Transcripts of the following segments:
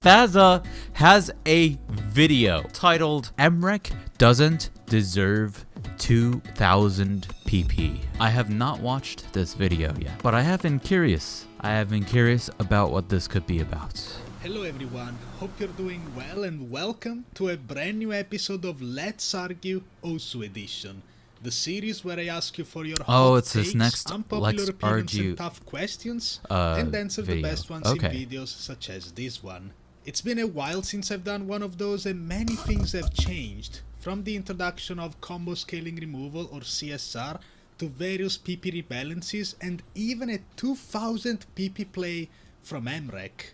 Faza has a video titled Mrekk Doesn't Deserve 2000 PP. I have not watched this video yet, but I have been curious. About what this could be about. Hello everyone, hope you're doing well and welcome to a brand new episode of Let's Argue Osu Edition. The series where I ask you for your hot it's this takes, next unpopular Let's opinions Argue and tough questions, and answer the best ones in videos such as this one. It's been a while since I've done one of those and many things have changed, from the introduction of combo scaling removal or CSR to various PP rebalances and even a 2000 PP play from Mrekk.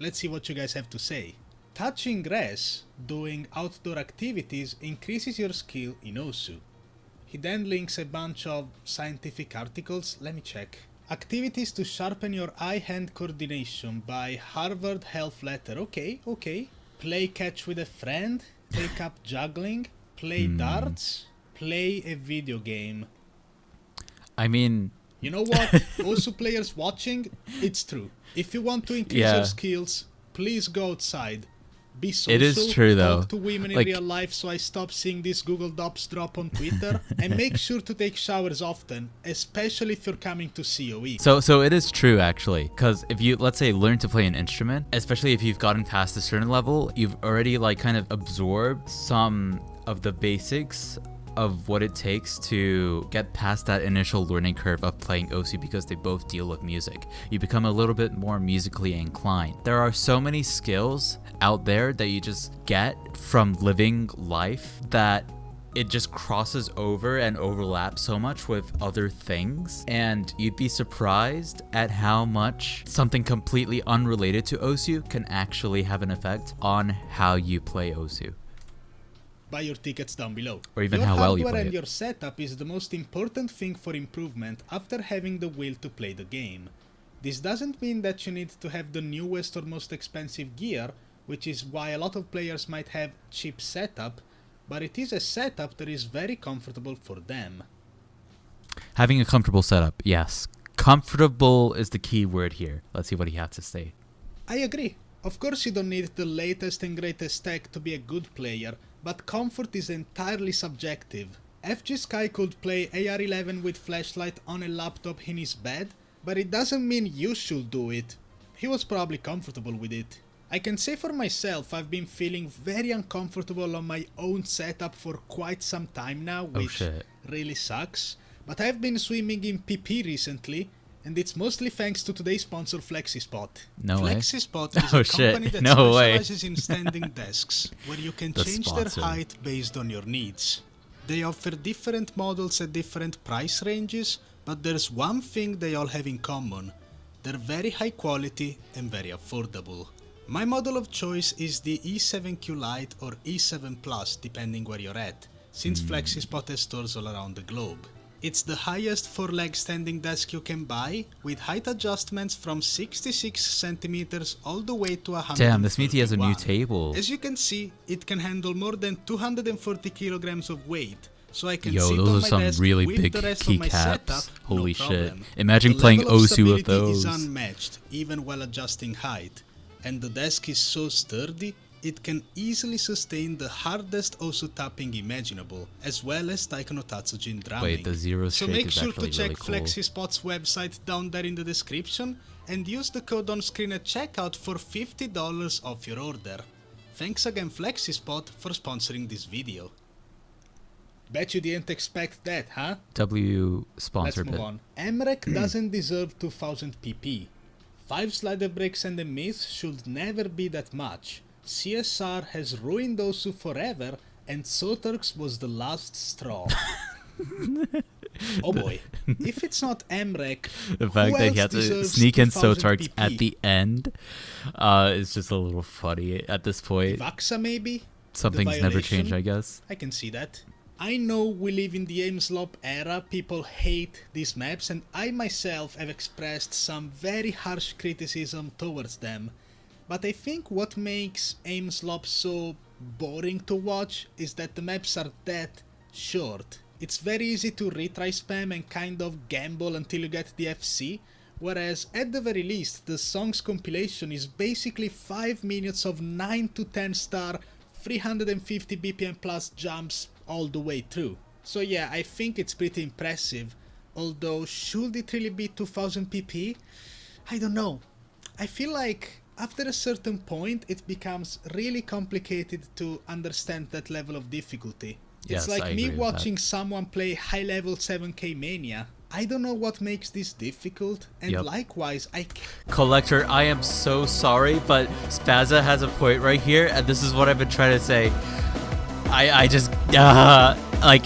Let's see what you guys have to say. Touching grass, doing outdoor activities increases your skill in Osu. He then links a bunch of scientific articles, let me check. Activities to sharpen your eye-hand coordination by Harvard Health Letter. Okay. Play catch with a friend, take up juggling, play darts, play a video game. I mean... You know what? Osu players watching, it's true. If you want to increase your skills, please go outside. Be social, it is true though. Talk to women in real life so I stop seeing these Google Docs drop on Twitter. And make sure to take showers often, especially if you're coming to COE. So it is true actually, because if you, let's say, learn to play an instrument, especially if you've gotten past a certain level, you've already kind of absorbed some of the basics of what it takes to get past that initial learning curve of playing Osu, because they both deal with music. You become a little bit more musically inclined. There are so many skills out there that you just get from living life that it just crosses over and overlaps so much with other things, and you'd be surprised at how much something completely unrelated to Osu can actually have an effect on how you play Osu. Buy your tickets down below. Or even how well you play it. Your hardware and your setup is the most important thing for improvement after having the will to play the game. This doesn't mean that you need to have the newest or most expensive gear, which is why a lot of players might have cheap setup, but it is a setup that is very comfortable for them. Having a comfortable setup, yes. Comfortable is the key word here. Let's see what he has to say. I agree. Of course you don't need the latest and greatest tech to be a good player, but comfort is entirely subjective. FG Sky could play AR11 with flashlight on a laptop in his bed, but it doesn't mean you should do it. He was probably comfortable with it. I can say for myself I've been feeling very uncomfortable on my own setup for quite some time now, which really sucks. But I've been swimming in PP recently, and it's mostly thanks to today's sponsor FlexiSpot. FlexiSpot is a company that specializes in standing desks, where you can change their height based on your needs. They offer different models at different price ranges, but there's one thing they all have in common. They're very high quality and very affordable. My model of choice is the E7Q Lite or E7 Plus, depending where you're at, since FlexiSpot has stores all around the globe. It's the highest 4-leg standing desk you can buy, with height adjustments from 66 centimeters all the way to 100. Damn, this means he has a new table. As you can see, it can handle more than 240 kilograms of weight, so I can sit those on are my some desk really with big the rest of my keycaps. setup, Holy no shit. problem. Imagine The playing level of Osu with stability those. is unmatched, even while adjusting height, and the desk is so sturdy, it can easily sustain the hardest Osu tapping imaginable, as well as Taiko no Tatsujin drumming. Wait, the zero so shake make is sure actually to check really cool. FlexiSpot's website down there in the description, and use the code on screen at checkout for $50 off your order. Thanks again FlexiSpot for sponsoring this video. Bet you didn't expect that, huh? W sponsored Let's move on. Mrekk doesn't deserve 2000 PP. 5 slider breaks and a miss should never be that much. CSR has ruined Osu forever, and Soturks was the last straw. Oh boy. If it's not Mrekk, the fact that he had to sneak in Soturks at the end is just a little funny at this point. Vaxa maybe? Something's never changed, I guess. I can see that. I know we live in the slop era, people hate these maps, and I myself have expressed some very harsh criticism towards them. But I think what makes slop so boring to watch is that the maps are that short. It's very easy to retry spam and kind of gamble until you get the FC, Whereas at the very least, the song's compilation is basically 5 minutes of 9 to 10 star 350 BPM plus jumps all the way through. So yeah, I think it's pretty impressive, although should it really be 2000 pp? I don't know. I feel like after a certain point it becomes really complicated to understand that level of difficulty. Yes, It's like I me agree with watching someone play high level 7k Mania. I don't know what makes this difficult, and Yep. likewise Collector, I am so sorry, but Spazza has a point right here, and this is what I've been trying to say. I just, like,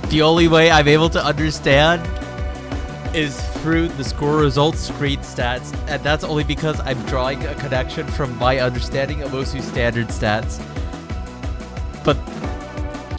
the only way I'm able to understand is through the score results screen stats, and that's only because I'm drawing a connection from my understanding of Osu's standard stats. But,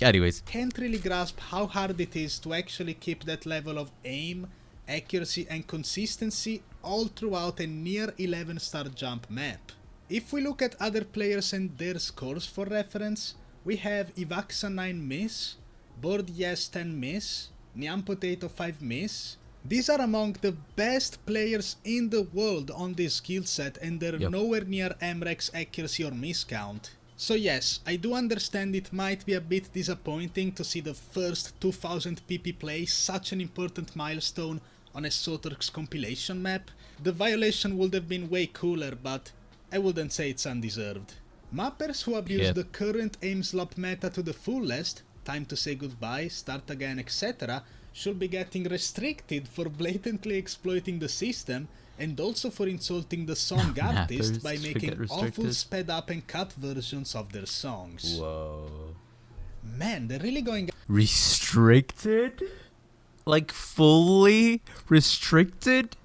anyways. can't really grasp how hard it is to actually keep that level of aim, accuracy and consistency all throughout a near 11-star jump map. If we look at other players and their scores for reference, we have Ivaxa9 miss, Board Yes 10 miss, Nyampotato 5 miss. These are among the best players in the world on this skill set, and they're Yep. nowhere near Mrekk's accuracy or miss count. So yes, I do understand it might be a bit disappointing to see the first 2000 pp play, such an important milestone on a Soturks compilation map. The violation would have been way cooler, but I wouldn't say it's undeserved. Mappers who abuse Yep. the current aim slop meta to the fullest, time to say goodbye, start again, etc., should be getting restricted for blatantly exploiting the system, and also for insulting the song artist Mappers by should making get awful restricted. sped up and cut versions of their songs. Whoa. Man, they're really going... Restricted? Like, fully restricted?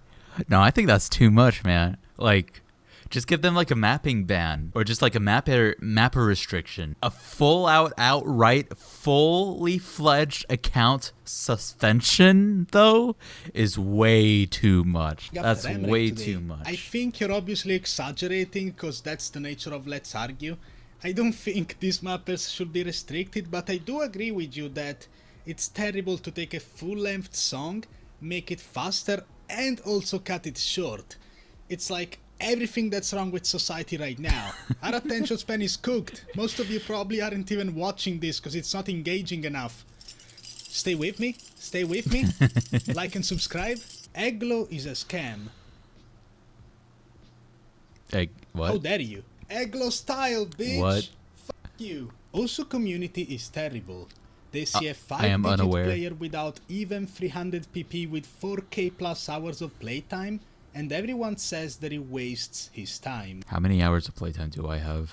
No, I think that's too much, man. Like, just give them like a mapping ban, or just like a mapper restriction. A outright, fully fledged account suspension, though, is way too much. That's after Mrekk way today. too much. I think you're obviously exaggerating, because that's the nature of Let's Argue. I don't think these mappers should be restricted, but I do agree with you that it's terrible to take a full-length song, make it faster, and also cut it short. It's like everything that's wrong with society right now. Our attention span is cooked. Most of you probably aren't even watching this because it's not engaging enough. Stay with me. Stay with me. Like and subscribe. Egglo is a scam. What? How dare you? Egglo style, bitch. What? Fuck you. Also, community is terrible. They see a I am 5-digit unaware. player without even 300 pp with 4k plus hours of playtime, and everyone says that he wastes his time. How many hours of playtime do I have?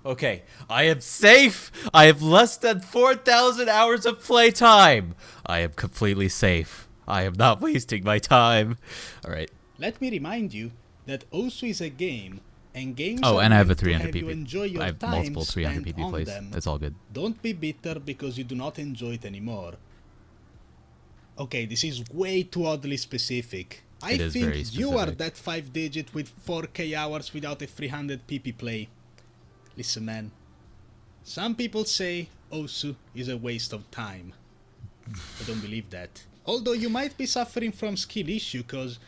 Okay, I am safe. I have less than 4,000 hours of playtime. I am completely safe. I am not wasting my time. All right. Let me remind you that Osu is a game, and games Oh, are and I have a meant to 300 have you pp. enjoy your I have time multiple 300 spent pp on plays. them. It's all good. Don't be bitter because you do not enjoy it anymore. Okay, this is way too oddly specific. I It is very think you are specific. that 5-digit with 4k hours without a 300 pp play. Listen, man. Some people say Osu is a waste of time. I don't believe that. Although you might be suffering from skill issue, cause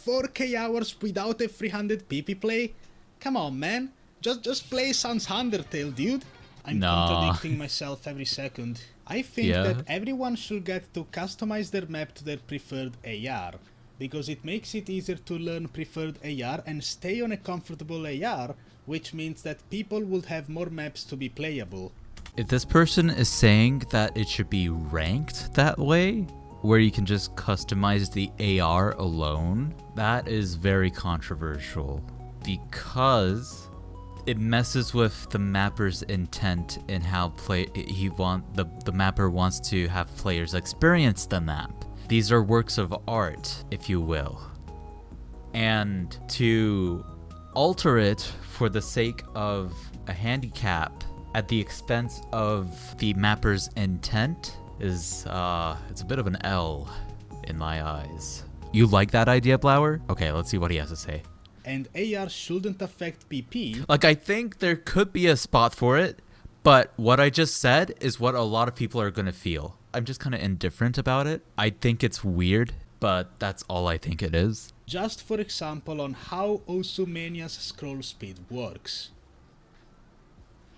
4k hours without a 300 pp play? Come on, man. Just play Sans Undertale, dude. I'm Nah. contradicting myself every second. I think Yeah. that everyone should get to customize their map to their preferred AR, because it makes it easier to learn preferred AR and stay on a comfortable AR, which means that people would have more maps to be playable. If this person is saying that it should be ranked that way, where you can just customize the AR alone, that is very controversial, because it messes with the mapper's intent in how the mapper wants to have players experience the map. These are works of art, if you will. And to alter it for the sake of a handicap at the expense of the mapper's intent is it's a bit of an L in my eyes. You like that idea, Blower? Okay, let's see what he has to say. And AR shouldn't affect PP. Like, I think there could be a spot for it, but what I just said is what a lot of people are gonna feel. I'm just kind of indifferent about it. I think it's weird, but that's all I think it is. Just for example on how Osumania's scroll speed works.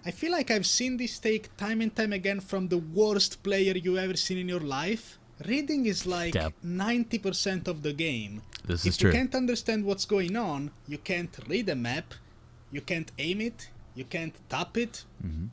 I feel like I've seen this take time and time again from the worst player you've ever seen in your life. Reading is like 90% of the game. This is If true. you can't understand what's going on, you can't read a map, you can't aim it, you can't tap it.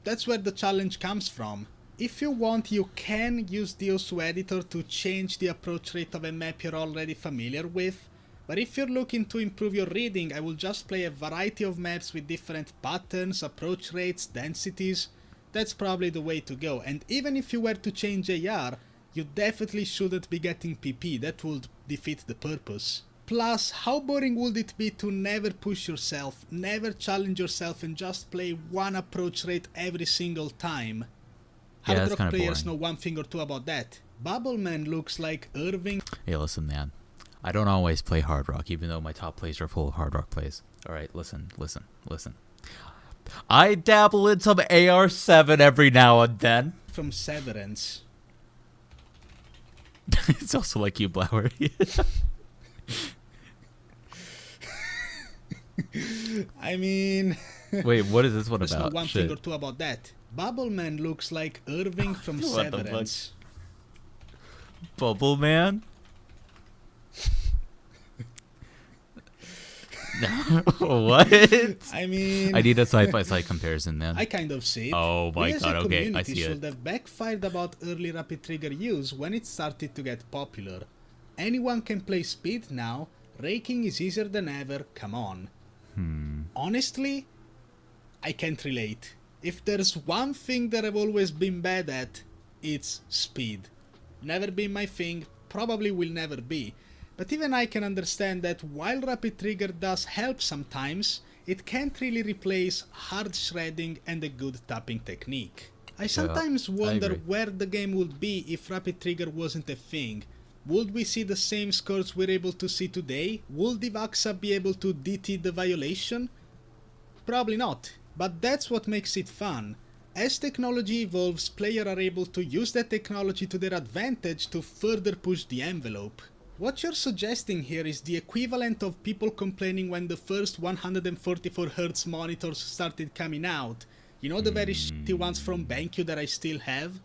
That's where the challenge comes from. If you want, you can use the Osu editor to change the approach rate of a map you're already familiar with. But if you're looking to improve your reading, I will just play a variety of maps with different patterns, approach rates, densities. That's probably the way to go. And even if you were to change AR, you definitely shouldn't be getting PP, that would defeat the purpose. Plus, how boring would it be to never push yourself, never challenge yourself and just play one approach rate every single time? Yeah, Hard that's rock kinda players boring. know one thing or two about that. Bubbleman looks like Irving. Hey, listen, man. I don't always play hard rock, even though my top plays are full of hard rock plays. Alright, listen. I dabble in some AR7 every now and then. From Severance. It's also like you, Blower. I mean... Wait, what is this one There's about? no one thing or two about that. Bubbleman looks like Irving from What the fuck? Severance. Bubbleman? What? I mean... I need a side-by-side comparison, man. I kind of see it. Oh my We as a god, okay, I community see should it. have backfired about early rapid trigger use when it started to get popular. Anyone can play speed now, raking is easier than ever, come on. Honestly, I can't relate. If there's one thing that I've always been bad at, it's speed. Never been my thing, probably will never be. But even I can understand that while rapid trigger does help sometimes, it can't really replace hard shredding and a good tapping technique. I sometimes wonder agree. where the game would be if rapid trigger wasn't a thing. Would we see the same scores we're able to see today? Would Divaxa be able to DT the violation? Probably not, but that's what makes it fun. As technology evolves, players are able to use that technology to their advantage to further push the envelope. What you're suggesting here is the equivalent of people complaining when the first 144Hz monitors started coming out. You know the very shitty ones from BenQ that I still have?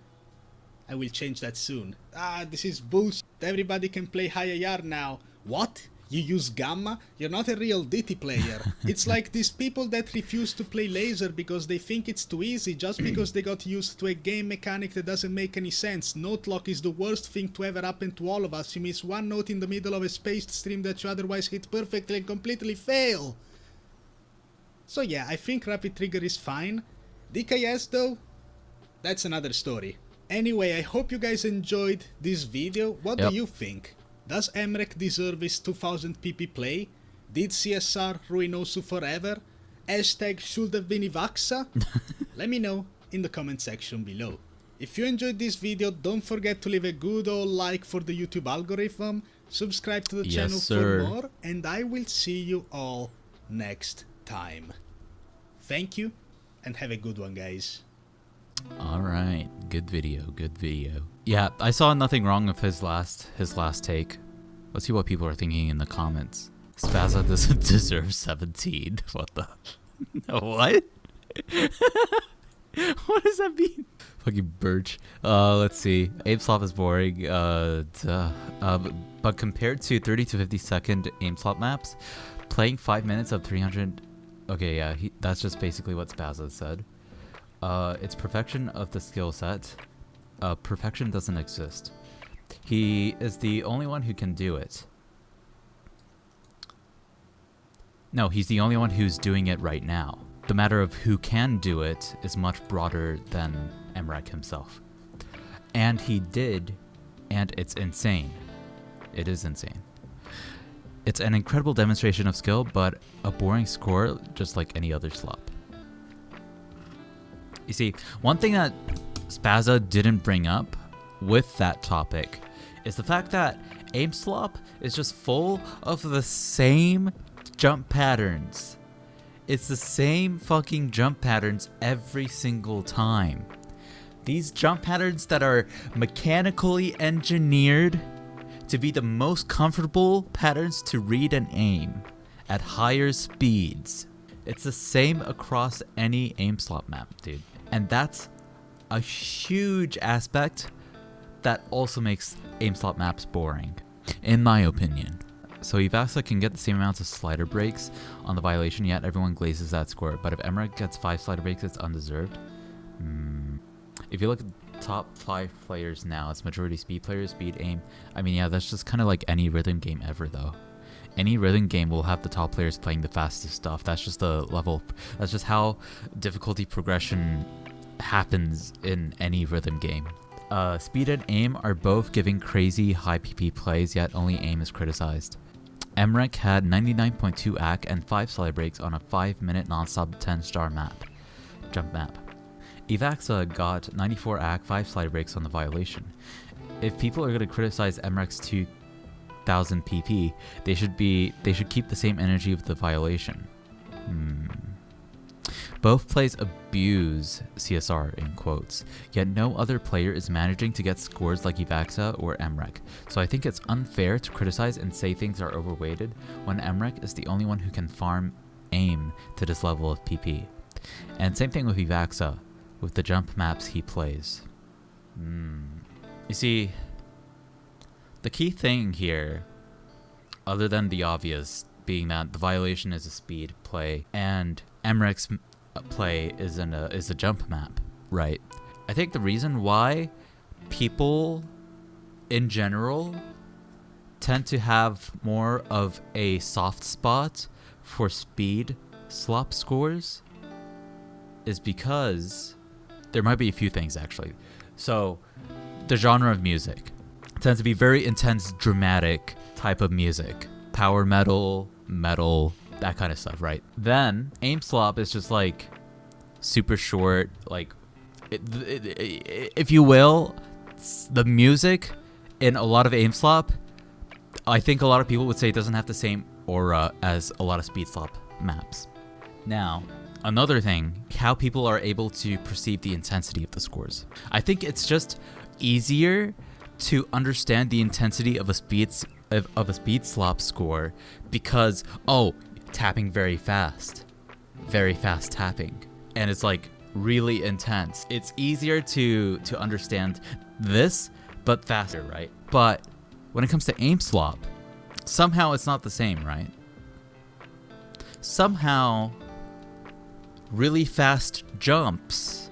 I will change that soon. This is bullshit. Everybody can play high AR now. What? You use Gamma? You're not a real DT player. It's like these people that refuse to play laser because they think it's too easy just because they got used to a game mechanic that doesn't make any sense. Note lock is the worst thing to ever happen to all of us. You miss one note in the middle of a spaced stream that you otherwise hit perfectly and completely fail. So yeah, I think rapid trigger is fine. DKS though? That's another story. Anyway, I hope you guys enjoyed this video. What do you think? Does Mrekk deserve his 2000 PP play? Did CSR ruin Osu forever? Hashtag should have been Ivaxa? Let me know in the comment section below. If you enjoyed this video, don't forget to leave a good old like for the YouTube algorithm, subscribe to the channel for more, and I will see you all next time. Thank you, and have a good one, guys. Alright, good video. Yeah, I saw nothing wrong with his last take. Let's see what people are thinking in the comments. Spazza doesn't deserve 17. What the? What? What does that mean? Fucking birch. Let's see. Aim slop is boring. But compared to 30 to 50 second aim slop maps, playing 5 minutes of 300... Okay, yeah, that's just basically what Spazza said. It's perfection of the skill set. Perfection doesn't exist. He is the only one who can do it. No, he's the only one who's doing it right now. The matter of who can do it is much broader than Mrekk himself. And he did, and it's insane. It is insane. It's an incredible demonstration of skill, but a boring score just like any other slop. You see, one thing that Spazza didn't bring up with that topic is the fact that aim slop is just full of the same jump patterns. It's the same fucking jump patterns every single time. These jump patterns that are mechanically engineered to be the most comfortable patterns to read and aim at higher speeds. It's the same across any aim slop map, dude. And that's a huge aspect that also makes aim slop maps boring, in my opinion. So Evaxa can get the same amounts of slider breaks on the violation, yet everyone glazes that score. But if Mrekk gets 5 slider breaks, it's undeserved. If you look at the top 5 players now, it's majority speed players, speed, aim. I mean, yeah, that's just kind of like any rhythm game ever, though. Any rhythm game will have the top players playing the fastest stuff. That's just the level. That's just how difficulty progression happens in any rhythm game. Speed and aim are both giving crazy high PP plays, yet only aim is criticized. Mrekk had 99.2 AC and 5 slider breaks on a 5-minute non-stop 10-star map. Jump map. Evaxa got 94 AC, 5 slider breaks on the violation. If people are going to criticize Mrekk's 2000 PP, they should keep the same energy of the violation. Both plays abuse CSR in quotes, yet no other player is managing to get scores like Evaxa or Mrekk. So I think it's unfair to criticize and say things are overweighted when Mrekk is the only one who can farm aim to this level of PP. And same thing with Evaxa, with the jump maps he plays. You see, the key thing here, other than the obvious, being that the violation is a speed play and Mrekk's play is a jump map, right? I think the reason why people in general tend to have more of a soft spot for speed slop scores is because there might be a few things actually. So the genre of music tends to be very intense, dramatic type of music, power metal, that kind of stuff, right? Then aim slop is just like super short, like if you will, the music in a lot of aim slop, I think a lot of people would say it doesn't have the same aura as a lot of speed slop maps. Now, another thing, how people are able to perceive the intensity of the scores. I think it's just easier to understand the intensity of a speed slop score because, oh, tapping very fast tapping, and it's like really intense. It's easier to understand this, but faster, right? But when it comes to aim slop, somehow it's not the same, right? Somehow really fast jumps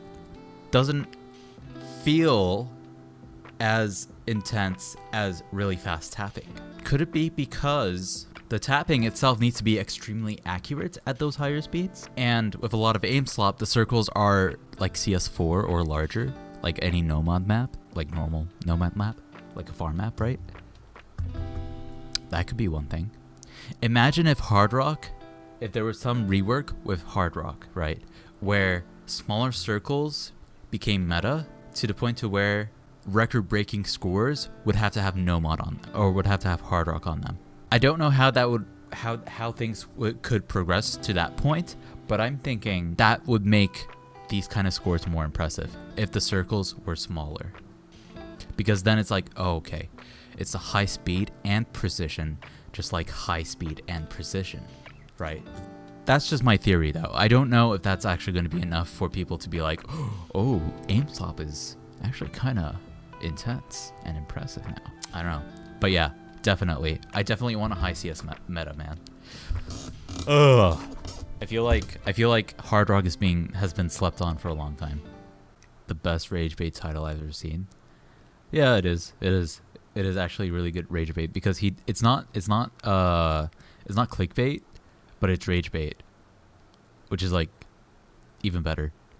doesn't feel as intense as really fast tapping. Could it be because the tapping itself needs to be extremely accurate at those higher speeds? And with a lot of aim slop, the circles are like CS4 or larger, like any Nomad map, like normal Nomad map, like a farm map, right? That could be one thing. Imagine if if there was some rework with Hard Rock, right? Where smaller circles became meta to the point to where record-breaking scores would have to have Nomad on, or would have to have Hard Rock on them. I don't know how that would, how things could progress to that point, but I'm thinking that would make these kind of scores more impressive if the circles were smaller. Because then it's like, oh, okay, it's a high speed and precision, just like high speed and precision, right? That's just my theory, though. I don't know if that's actually going to be enough for people to be like, oh, aim slop is actually kind of intense and impressive now. I don't know. But yeah, definitely. I definitely want a high CS meta, man. Ugh. I feel like Hard Rock has been slept on for a long time. The best rage bait title I've ever seen. Yeah, it is. It is actually really good rage bait because it's not clickbait, but it's rage bait, which is like even better.